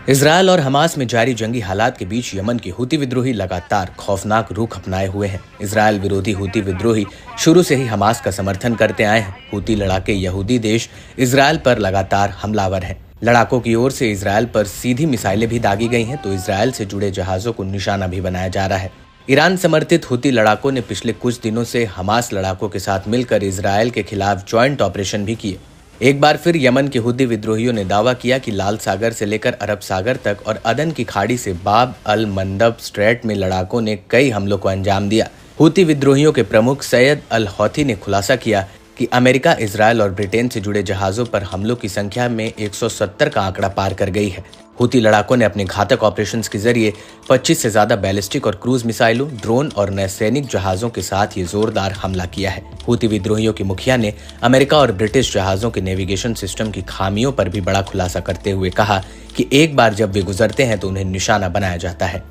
Israel और Hamas में जारी जंगी हालात के बीच यमन के हूती विद्रोही लगातार खौफनाक रुख अपनाए हुए हैं। इजरायल विरोधी हूती विद्रोही शुरू से ही हमास का समर्थन करते आए हैं। हूती लड़ाके यहूदी देश इजरायल पर लगातार हमलावर हैं। लड़ाकों की ओर से इजरायल पर सीधी मिसाइलें भी दागी गई हैं, तो इजरायल से जुड़े जहाजों को निशाना भी बनाया जा रहा है। ईरान समर्थित हूती लड़ाकों ने पिछले कुछ दिनों से हमास लड़ाकों के साथ मिलकर इजरायल के खिलाफ ज्वाइंट ऑपरेशन भी किए। एक बार फिर यमन के हूती विद्रोहियों ने दावा किया कि लाल सागर से लेकर अरब सागर तक और अदन की खाड़ी से बाब अल मंदब स्ट्रेट में लड़ाकों ने कई हमलों को अंजाम दिया। हूती विद्रोहियों के प्रमुख सैयद अल हौथी ने खुलासा किया कि अमेरिका, इजरायल और ब्रिटेन से जुड़े जहाजों पर हमलों की संख्या में 170 का आंकड़ा पार कर गई है। हूती लड़ाकों ने अपने घातक ऑपरेशंस के जरिए 25 से ज्यादा बैलिस्टिक और क्रूज मिसाइलों, ड्रोन और नौसैनिक जहाजों के साथ ये जोरदार हमला किया है। हूती विद्रोहियों के मुखिया ने अमेरिका और ब्रिटिश जहाजों के नेविगेशन सिस्टम की खामियों पर भी बड़ा खुलासा करते हुए कहा कि एक बार जब वे गुजरते हैं तो उन्हें निशाना बनाया जाता है।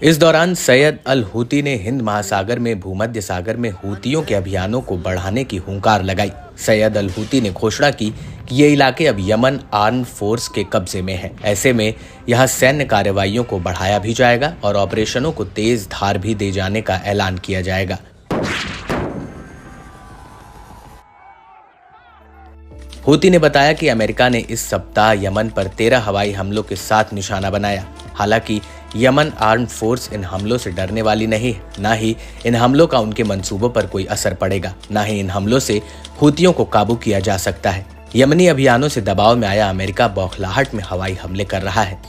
इस दौरान सैयद अल हूती ने हिंद महासागर में भूमध्य सागर में हूतियों के अभियानों को बढ़ाने की हुंकार लगाई। सैयद अल हूती ने घोषणा की कि ये इलाके अब यमन आर्म फोर्स के कब्जे में हैं। ऐसे में यहाँ सैन्य कार्रवाइयों को बढ़ाया भी जाएगा और ऑपरेशनों को तेज धार भी दे जाने का ऐलान किया जाएगा। हूती ने बताया कि अमेरिका ने इस सप्ताह यमन पर 13 हवाई हमलों के साथ निशाना बनाया। हालांकि यमन आर्म फोर्स इन हमलों से डरने वाली नहीं है, न ही इन हमलों का उनके मंसूबों पर कोई असर पड़ेगा, न ही इन हमलों से हूतियों को काबू किया जा सकता है। यमनी अभियानों से दबाव में आया अमेरिका बौखलाहट में हवाई हमले कर रहा है।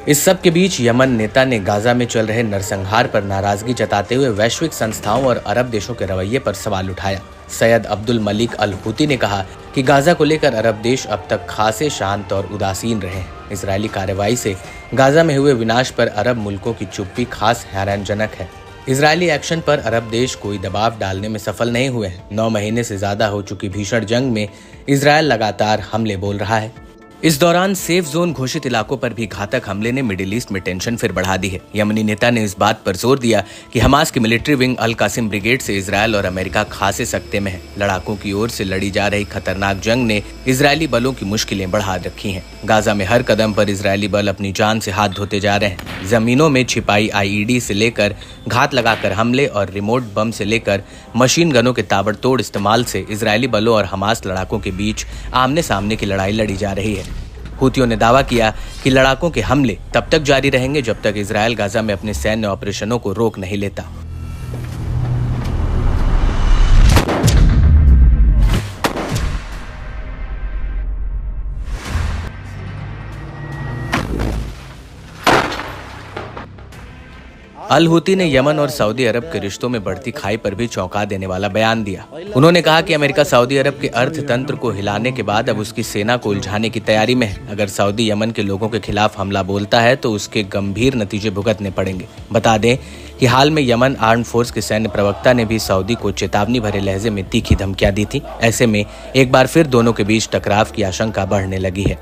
इस सब के बीच यमन नेता ने गाजा में चल रहे नरसंहार पर नाराजगी जताते हुए वैश्विक संस्थाओं और अरब देशों के रवैये पर सवाल उठाया। सैयद अब्दुल मलिक अल हूती ने कहा कि गाजा को लेकर अरब देश अब तक खासे शांत और उदासीन रहे हैं। इजरायली कार्रवाई से गाजा में हुए विनाश पर अरब मुल्कों की चुप्पी खास हैरानजनक है। इजरायली एक्शन पर अरब देश कोई दबाव डालने में सफल नहीं हुए हैं। 9 महीने से ज्यादा हो चुकी भीषण जंग में इजरायल लगातार हमले बोल रहा है। इस दौरान सेफ जोन घोषित इलाकों पर भी घातक हमले ने मिडिल ईस्ट में टेंशन फिर बढ़ा दी है। यमनी नेता ने इस बात पर जोर दिया कि हमास की मिलिट्री विंग अल कासिम ब्रिगेड से इजरायल और अमेरिका खासे सकते में है। लड़ाकों की ओर से लड़ी जा रही खतरनाक जंग ने इजरायली बलों की मुश्किलें बढ़ा रखी हैं। गाजा में हर कदम पर इजरायली बल अपनी जान से हाथ धोते जा रहे हैं। जमीनों में छिपाई IED से लेकर घात लगाकर हमले और रिमोट बम से लेकर मशीन गनों के ताबड़तोड़ इस्तेमाल से इजरायली बलों और हमास लड़ाकों के बीच आमने सामने की लड़ाई लड़ी जा रही है। हूतियों ने दावा किया कि लड़ाकों के हमले तब तक जारी रहेंगे जब तक इजरायल गाजा में अपने सैन्य ऑपरेशनों को रोक नहीं लेता। अल हूती ने यमन और सऊदी अरब के रिश्तों में बढ़ती खाई पर भी चौंका देने वाला बयान दिया। उन्होंने कहा कि अमेरिका सऊदी अरब के अर्थतंत्र को हिलाने के बाद अब उसकी सेना को उलझाने की तैयारी में है। अगर सऊदी यमन के लोगों के खिलाफ हमला बोलता है तो उसके गंभीर नतीजे भुगतने पड़ेंगे। बता दें कि हाल में यमन आर्म फोर्स के सैन्य प्रवक्ता ने भी सऊदी को चेतावनी भरे लहजे में तीखी धमकियां दी थी। ऐसे में एक बार फिर दोनों के बीच टकराव की आशंका बढ़ने लगी है।